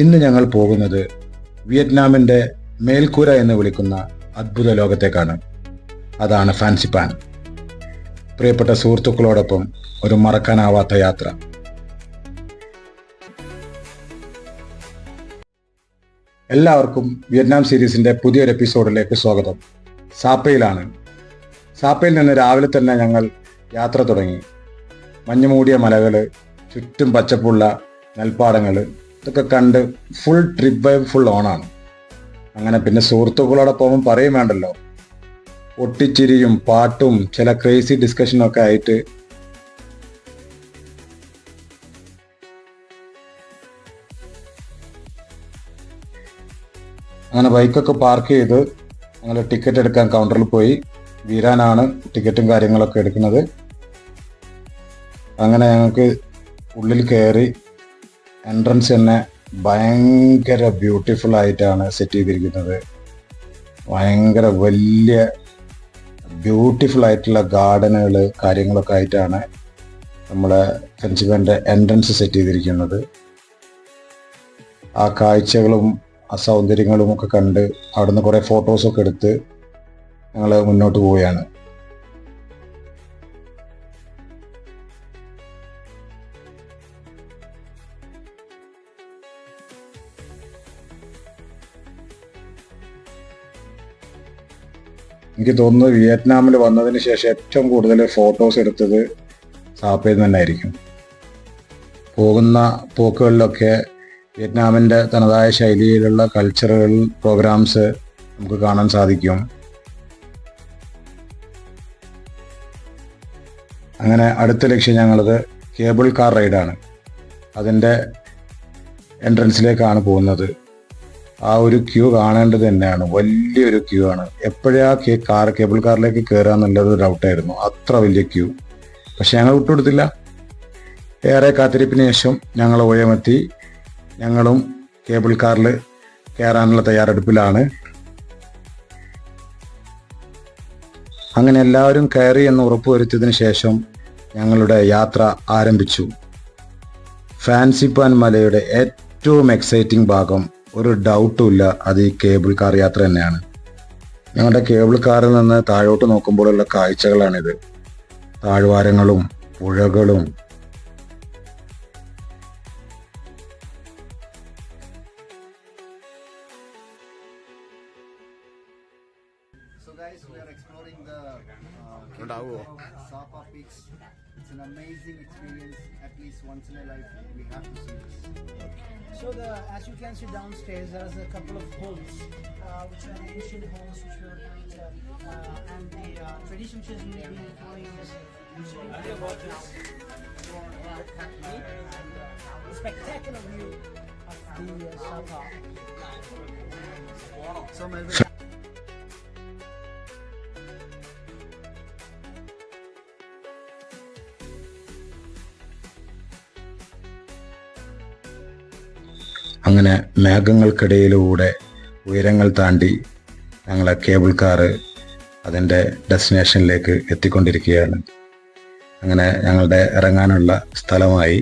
ഇന്ന് ഞങ്ങൾ പോകുന്നത് വിയറ്റ്നാമിൻ്റെ മേൽക്കൂര എന്ന് വിളിക്കുന്ന അദ്ഭുത ലോകത്തേക്കാണ്. അതാണ് ഫാൻസിപ്പാൻ. പ്രിയപ്പെട്ട സുഹൃത്തുക്കളോടൊപ്പം ഒരു മറക്കാനാവാത്ത യാത്ര. എല്ലാവർക്കും വിയറ്റ്നാം സീരീസിൻ്റെ പുതിയൊരു എപ്പിസോഡിലേക്ക് സ്വാഗതം. സാപ്പയിലാണ്. സാപ്പയിൽ നിന്ന് രാവിലെ തന്നെ ഞങ്ങൾ യാത്ര തുടങ്ങി. മഞ്ഞുമൂടിയ മലകൾ, ചുറ്റും പച്ചപ്പുള്ള നെൽപ്പാടങ്ങൾ, ഇതൊക്കെ കണ്ട് ഫുൾ ട്രിപ്പ് വൈബ് ഫുൾ ഓണാണ്. അങ്ങനെ പിന്നെ സുഹൃത്തുക്കളോടൊപ്പം പറയും വേണ്ടല്ലോ, ഒട്ടിച്ചിരിയും പാട്ടും ചില ക്രേസി ഡിസ്കഷനും ഒക്കെ ആയിട്ട് അങ്ങനെ ബൈക്കൊക്കെ പാർക്ക് ചെയ്ത് ഞങ്ങൾ ടിക്കറ്റ് എടുക്കാൻ കൗണ്ടറിൽ പോയി. വീരാനാണ് ടിക്കറ്റും കാര്യങ്ങളൊക്കെ എടുക്കുന്നത്. അങ്ങനെ ഞങ്ങൾക്ക് ഉള്ളിൽ കയറി. എൻട്രൻസ് തന്നെ ഭയങ്കര ബ്യൂട്ടിഫുൾ ആയിട്ടാണ് സെറ്റ് ചെയ്തിരിക്കുന്നത്. ഭയങ്കര വലിയ ബ്യൂട്ടിഫുൾ ആയിട്ടുള്ള ഗാർഡനുകൾ കാര്യങ്ങളൊക്കെ ആയിട്ടാണ് നമ്മുടെ ഫാൻസിപ്പാൻ്റെ എൻട്രൻസ് സെറ്റ് ചെയ്തിരിക്കുന്നത്. ആ കാഴ്ചകളും ആ സൗന്ദര്യങ്ങളും ഒക്കെ കണ്ട് അവിടുന്ന് കുറേ ഫോട്ടോസൊക്കെ എടുത്ത് ഞങ്ങൾ മുന്നോട്ട് പോവുകയാണ്. എനിക്ക് തോന്നുന്നു വിയറ്റ്നാമിൽ വന്നതിന് ശേഷം ഏറ്റവും കൂടുതൽ ഫോട്ടോസ് എടുത്തത് സാപ്പയിൽ നിന്ന് തന്നെ ആയിരിക്കും. പോകുന്ന പോക്കുകളിലൊക്കെ വിയറ്റ്നാമിൻ്റെ തനതായ ശൈലിയിലുള്ള കൾച്ചറൽ പ്രോഗ്രാംസ് നമുക്ക് കാണാൻ സാധിക്കും. അങ്ങനെ അടുത്ത ലക്ഷ്യം ഞങ്ങളത് കേബിൾ കാർ റൈഡാണ്. അതിൻ്റെ എൻട്രൻസിലേക്കാണ് പോകുന്നത്. ആ ഒരു ക്യൂ കാണേണ്ടത് തന്നെയാണ്. വലിയൊരു ക്യൂ ആണ്. എപ്പോഴാ കേബിൾ കാറിലേക്ക് കയറുക എന്നുള്ളത് ഡൗട്ടായിരുന്നു. അത്ര വലിയ ക്യൂ. പക്ഷെ ഞങ്ങൾ വിട്ടുകൊടുത്തില്ല. ഏറെ കാത്തിരിപ്പിന് ശേഷം ഞങ്ങൾ ഉയരമെത്തി. ഞങ്ങളും കേബിൾ കാറിൽ കയറാനുള്ള തയ്യാറെടുപ്പിലാണ്. അങ്ങനെ എല്ലാവരും കയറി എന്ന് ഉറപ്പുവരുത്തിയതിന് ശേഷം ഞങ്ങളുടെ യാത്ര ആരംഭിച്ചു. ഫാൻസിപ്പാൻ മലയുടെ ഏറ്റവും എക്സൈറ്റിംഗ് ഭാഗം, ഒരു ഡൗട്ടും ഇല്ല, അത് ഈ കേബിൾ കാർ യാത്ര തന്നെയാണ്. ഞങ്ങളുടെ കേബിൾ കാറിൽ നിന്ന് താഴോട്ട് നോക്കുമ്പോഴുള്ള കാഴ്ചകളാണിത്. താഴ്വാരങ്ങളും പുഴകളും. So guys, we are exploring the Sapa Peaks. It's an amazing experience. At least once in a life, we have to see this. So as you can see downstairs, there is a couple of holes, which are ancient holes which were built, and the tradition which has been following is usually about this the spectacular view of the Sapa. So Melvin, അങ്ങനെ മേഘങ്ങൾക്കിടയിലൂടെ ഉയരങ്ങൾ താണ്ടി ഞങ്ങളെ cable car അതിൻ്റെ ഡെസ്റ്റിനേഷനിലേക്ക് എത്തിക്കൊണ്ടിരിക്കുകയാണ്. അങ്ങനെ ഞങ്ങളുടെ ഇറങ്ങാനുള്ള സ്ഥലമായി.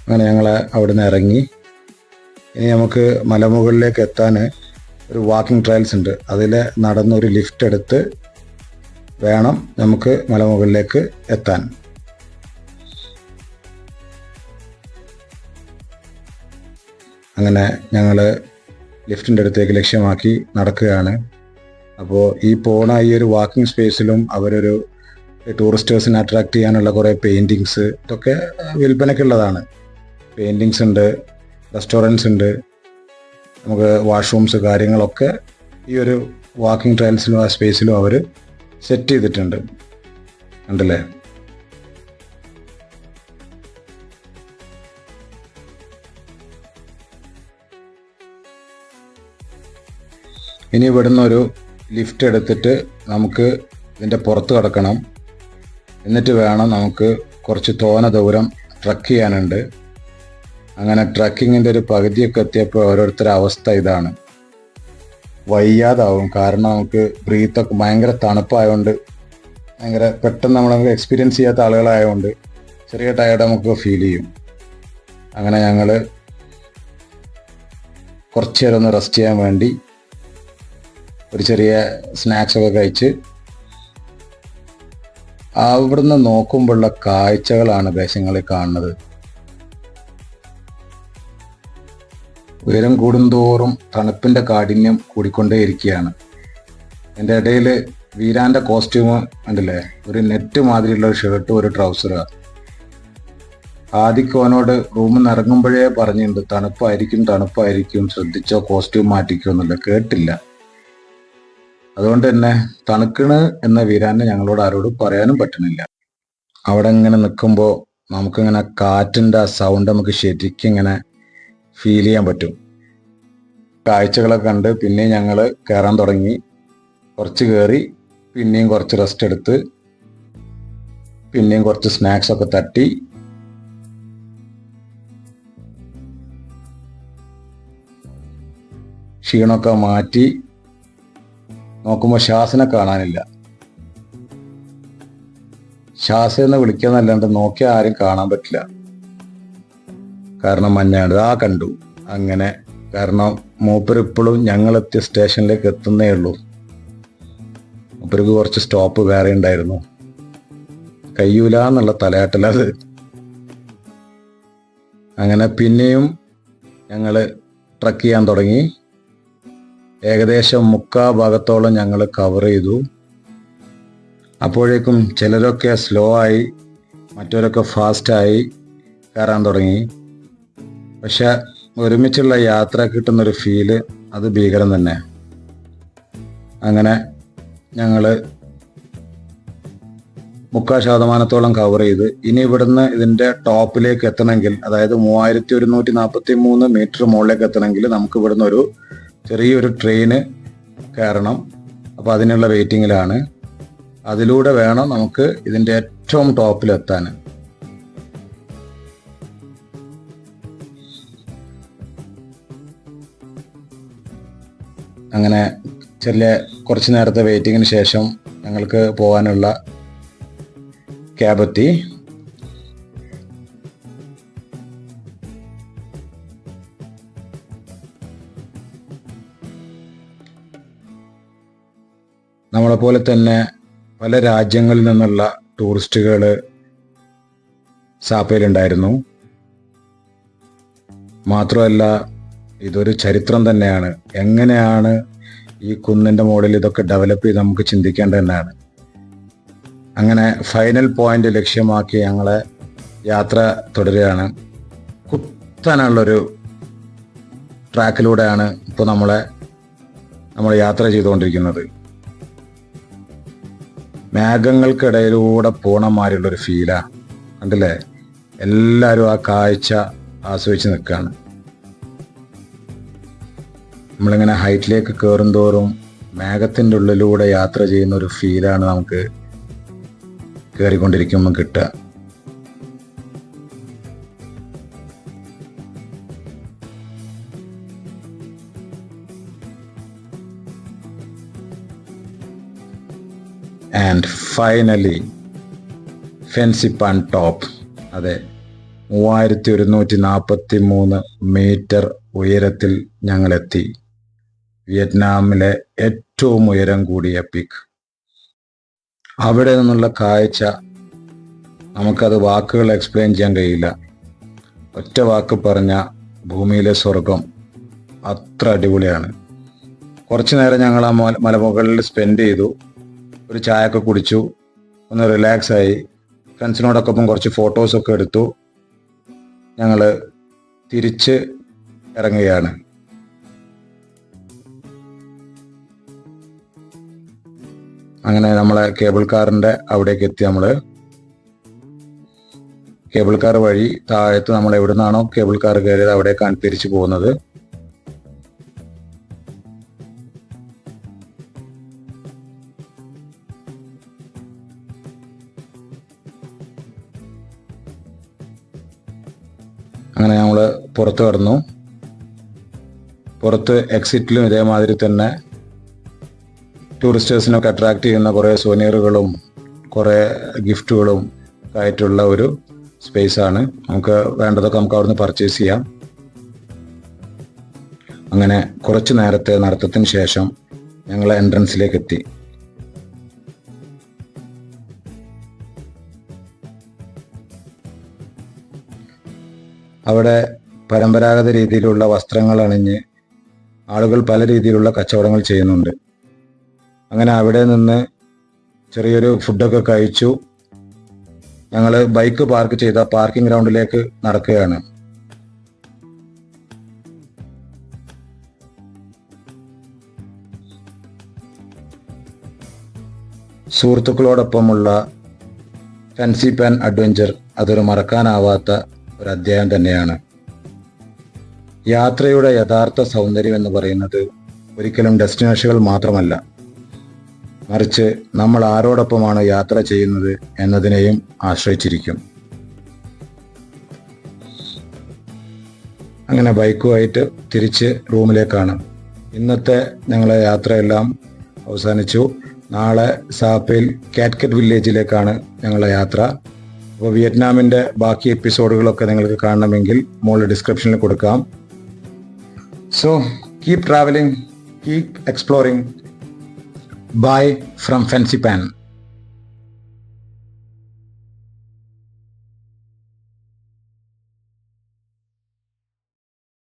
അങ്ങനെ ഞങ്ങൾ അവിടുന്ന് ഇറങ്ങി. ഇനി നമുക്ക് മലമുകളിലേക്ക് എത്താൻ ഒരു വാക്കിംഗ് ട്രയൽസ് ഉണ്ട്. അതിൽ നടന്നൊരു ലിഫ്റ്റ് എടുത്ത് വേണം നമുക്ക് മലമുകളിലേക്ക് എത്താൻ. അങ്ങനെ ഞങ്ങൾ ലിഫ്റ്റിൻ്റെ അടുത്തേക്ക് ലക്ഷ്യമാക്കി നടക്കുകയാണ്. അപ്പോൾ ഈ ഒരു വാക്കിംഗ് സ്പേസിലും അവരൊരു ടൂറിസ്റ്റേഴ്സിനെ അട്രാക്റ്റ് ചെയ്യാനുള്ള കുറേ പെയിൻറ്റിങ്സ്, ഇതൊക്കെ വിൽപ്പനയ്ക്കുള്ളതാണ്. പെയിൻറ്റിങ്സ് ഉണ്ട്, റെസ്റ്റോറൻറ്റ്സ് ഉണ്ട്, നമുക്ക് വാഷ്റൂംസ് കാര്യങ്ങളൊക്കെ ഈ ഒരു വാക്കിംഗ് ട്രയൽസിലും ആ സ്പേസിലും അവർ സെറ്റ് ചെയ്തിട്ടുണ്ട്. കണ്ടില്ലേ? ഇനി ഇവിടുന്ന് ഒരു ലിഫ്റ്റ് എടുത്തിട്ട് നമുക്ക് ഇതിൻ്റെ പുറത്ത് കിടക്കണം. എന്നിട്ട് വേണം നമുക്ക് കുറച്ച് തോന ദൂരം ട്രക്ക് ചെയ്യാനുണ്ട്. അങ്ങനെ ട്രക്കിങ്ങിൻ്റെ ഒരു പകുതിയൊക്കെ എത്തിയപ്പോൾ ഓരോരുത്തരുടെ അവസ്ഥ ഇതാണ്. വയ്യാതാവും. കാരണം നമുക്ക് ബ്രീത്തൊക്കെ ഭയങ്കര തണുപ്പായതുകൊണ്ട്, ഭയങ്കര പെട്ടെന്ന് നമ്മൾ എക്സ്പീരിയൻസ് ചെയ്യാത്ത ആളുകളായതുകൊണ്ട് ചെറിയ ടയർഡ് നമുക്ക് ഫീൽ ചെയ്യും. അങ്ങനെ ഞങ്ങൾ കുറച്ച് നേരം ഒന്ന് റെസ്റ്റ് ചെയ്യാൻ വേണ്ടി ഒരു ചെറിയ സ്നാക്സൊക്കെ കഴിച്ച് അവിടുന്ന് നോക്കുമ്പോഴുള്ള കാഴ്ചകളാണ് ദേശങ്ങളിൽ കാണുന്നത്. ഉയരം കൂടുന്തോറും തണുപ്പിൻ്റെ കാഠിന്യം കൂടിക്കൊണ്ടേയിരിക്കുകയാണ്. എൻ്റെ ഇടയിൽ വീരാൻ്റെ കോസ്റ്റ്യൂം കണ്ടില്ലേ, ഒരു നെറ്റ് മാതിരിയുള്ള ഒരു ഷർട്ടും ഒരു ട്രൗസറാണ്. ആദ്യം അവനോട് റൂമിൽ നിന്ന് ഇറങ്ങുമ്പോഴേ പറഞ്ഞിട്ടുണ്ട് തണുപ്പായിരിക്കും, ശ്രദ്ധിച്ചോ, കോസ്റ്റ്യൂം മാറ്റിക്കോ എന്നുള്ള. കേട്ടില്ല. അതുകൊണ്ട് തന്നെ തണുക്കണ് എന്ന വീരാനെ ഞങ്ങളോട് ആരോടും പറയാനും പറ്റുന്നില്ല. അവിടെ ഇങ്ങനെ നിൽക്കുമ്പോൾ നമുക്കിങ്ങനെ കാറ്റിൻ്റെ ആ സൗണ്ട് നമുക്ക് ശരിക്കും ഇങ്ങനെ ഫീൽ ചെയ്യാൻ പറ്റും. കാഴ്ചകളൊക്കെ കണ്ട് പിന്നെയും ഞങ്ങൾ കയറാൻ തുടങ്ങി. കുറച്ച് കയറി, പിന്നെയും കുറച്ച് റെസ്റ്റ് എടുത്ത്, പിന്നെയും കുറച്ച് സ്നാക്സൊക്കെ തട്ടി ക്ഷീണമൊക്കെ മാറ്റി നോക്കുമ്പോൾ ഷാസിനെ കാണാനില്ല. ഷാസ് എന്ന് വിളിക്കാന്നല്ലാണ്ട് നോക്കിയാൽ ആരും കാണാൻ പറ്റില്ല. കാരണം മഞ്ഞാണ്. കണ്ടു. അങ്ങനെ കാരണം മൂപ്പർ ഇപ്പോഴും ഞങ്ങളെത്തിയ സ്റ്റേഷനിലേക്ക് എത്തുന്നേ ഉള്ളൂ. മൂപ്പർക്ക് കുറച്ച് സ്റ്റോപ്പ് വേറെ ഉണ്ടായിരുന്നു. കഴിയൂല എന്നുള്ള തലയാട്ടലത്. അങ്ങനെ പിന്നെയും ഞങ്ങൾ ട്രക്ക് ചെയ്യാൻ തുടങ്ങി. ഏകദേശം 3/4 ഭാഗത്തോളം ഞങ്ങൾ കവർ ചെയ്തു. അപ്പോഴേക്കും ചിലരൊക്കെ സ്ലോ ആയി, മറ്റവരൊക്കെ ഫാസ്റ്റായി കയറാൻ തുടങ്ങി. പക്ഷെ ഒരുമിച്ചുള്ള യാത്ര കിട്ടുന്നൊരു ഫീല് അത് ഭീകരം തന്നെ. അങ്ങനെ ഞങ്ങൾ 3/4% കവർ ചെയ്ത് ഇനി ഇവിടുന്ന് ഇതിൻ്റെ ടോപ്പിലേക്ക് എത്തണമെങ്കിൽ, അതായത് 3143 മീറ്റർ മുകളിലേക്ക് എത്തണമെങ്കിൽ നമുക്ക് ഇവിടുന്ന് ഒരു ചെറിയൊരു ട്രെയിന് കയറണം. അപ്പോൾ അതിനുള്ള വെയിറ്റിങ്ങിലാണ്. അതിലൂടെ വേണം നമുക്ക് ഇതിൻ്റെ ഏറ്റവും ടോപ്പിലെത്താൻ. അങ്ങനെ കുറച്ച് നേരത്തെ വെയിറ്റിങ്ങിന് ശേഷം ഞങ്ങൾക്ക് പോകാനുള്ള ക്യാബെത്തി. നമ്മളെപ്പോലെ തന്നെ പല രാജ്യങ്ങളിൽ നിന്നുള്ള ടൂറിസ്റ്റുകൾ സാപ്പയിലുണ്ടായിരുന്നു. മാത്രമല്ല ഇതൊരു ചരിത്രം തന്നെയാണ്. എങ്ങനെയാണ് ഈ കുന്നിൻ്റെ മുകളിൽ ഇതൊക്കെ ഡെവലപ്പ് ചെയ്ത് നമുക്ക് ചിന്തിക്കേണ്ടത് തന്നെയാണ്. അങ്ങനെ ഫൈനൽ പോയിന്റ് ലക്ഷ്യമാക്കി ഞങ്ങളെ യാത്ര തുടരുകയാണ്. കുത്തനുള്ളൊരു ട്രാക്കിലൂടെയാണ് ഇപ്പോൾ നമ്മൾ യാത്ര ചെയ്തുകൊണ്ടിരിക്കുന്നത്. മേഘങ്ങൾക്കിടയിലൂടെ പോണമാരുള്ളൊരു ഫീലാണ്. കണ്ടില്ലേ, എല്ലാവരും ആ കാഴ്ച ആസ്വദിച്ച് നിൽക്കുകയാണ്. നമ്മളിങ്ങനെ ഹൈറ്റിലേക്ക് കയറും തോറും മേഘത്തിൻ്റെ ഉള്ളിലൂടെ യാത്ര ചെയ്യുന്ന ഒരു ഫീലാണ് നമുക്ക് കയറിക്കൊണ്ടിരിക്കുമ്പോൾ കിട്ടുക. And finally Fansipan top. അതെ, 3143 മീറ്റർ ഉയരത്തിൽ ഞങ്ങളെത്തി. വിയറ്റ്നാമിലെ ഏറ്റവും ഉയരം കൂടിയ പീക്ക്. അവിടെ നിന്നുള്ള കാഴ്ച നമുക്കത് വാക്കുകൾ എക്സ്പ്ലെയിൻ ചെയ്യാൻ കഴിയില്ല. ഒറ്റ വാക്ക് പറഞ്ഞ ഭൂമിയിലെ സ്വർഗം. അത്ര അടിപൊളിയാണ്. കുറച്ച് നേരം ഞങ്ങൾ ആ മലമുകളിൽ സ്പെൻഡ് ചെയ്തു. ഒരു ചായയൊക്കെ കുടിച്ചു, ഒന്ന് റിലാക്സ് ആയി, ഫ്രണ്ട്സിനോടൊപ്പം കുറച്ച് ഫോട്ടോസൊക്കെ എടുത്തു. ഞങ്ങൾ തിരിച്ച് ഇറങ്ങുകയാണ്. അങ്ങനെ നമ്മളെ കേബിൾ കാറിൻ്റെ അവിടേക്ക് എത്തി. നമ്മൾ കേബിൾ കാർ വഴി താഴത്ത് നമ്മൾ എവിടെ നിന്നാണോ കേബിൾ കാർ കയറിയത് അവിടേക്കാണ് തിരിച്ചു പോകുന്നത്. അങ്ങനെ ഞങ്ങൾ പുറത്ത് കടന്നു. പുറത്ത് എക്സിറ്റിലും ഇതേമാതിരി തന്നെ ടൂറിസ്റ്റേഴ്സിനൊക്കെ അട്രാക്റ്റ് ചെയ്യുന്ന കുറേ സോനിയറുകളും കുറേ ഗിഫ്റ്റുകളും ആയിട്ടുള്ള ഒരു സ്പേസാണ്. നമുക്ക് വേണ്ടതൊക്കെ നമുക്ക് അവിടുന്ന് പർച്ചേസ് ചെയ്യാം. അങ്ങനെ കുറച്ച് നേരത്തെ നടത്തത്തിന് ശേഷം ഞങ്ങൾ എൻട്രൻസിലേക്ക് എത്തി. അവിടെ പരമ്പരാഗത രീതിയിലുള്ള വസ്ത്രങ്ങൾ അണിഞ്ഞ് ആളുകൾ പല രീതിയിലുള്ള കച്ചവടങ്ങൾ ചെയ്യുന്നുണ്ട്. അങ്ങനെ അവിടെ നിന്ന് ചെറിയൊരു ഫുഡൊക്കെ കഴിച്ചു. ഞങ്ങൾ ബൈക്ക് പാർക്ക് ചെയ്ത പാർക്കിംഗ് ഗ്രൗണ്ടിലേക്ക് നടക്കുകയാണ്. സുഹൃത്തുക്കളോടൊപ്പമുള്ള ഫാൻസി പാൻ അഡ്വഞ്ചർ അതൊരു മറക്കാനാവാത്ത ഒരു അധ്യായം തന്നെയാണ്. യാത്രയുടെ യഥാർത്ഥ സൗന്ദര്യം എന്ന് പറയുന്നത് ഒരിക്കലും ഡെസ്റ്റിനേഷനുകൾ മാത്രമല്ല, മറിച്ച് നമ്മൾ ആരോടൊപ്പമാണ് യാത്ര ചെയ്യുന്നത് എന്നതിനെയും ആശ്രയിച്ചിരിക്കും. അങ്ങനെ ബൈക്കുമായിട്ട് തിരിച്ച് റൂമിലേക്കാണ്. ഇന്നത്തെ ഞങ്ങളെ യാത്രയെല്ലാം അവസാനിച്ചു. നാളെ സാപ്പയിൽ കാറ്റ്കറ്റ് വില്ലേജിലേക്കാണ് ഞങ്ങളുടെ യാത്ര. അപ്പോൾ വിയറ്റ്നാമിൻ്റെ ബാക്കി എപ്പിസോഡുകളൊക്കെ നിങ്ങൾക്ക് കാണണമെങ്കിൽ മുകളിൽ ഡിസ്ക്രിപ്ഷനിൽ കൊടുക്കാം. So keep travelling, keep exploring. Bye from Fancy Pan.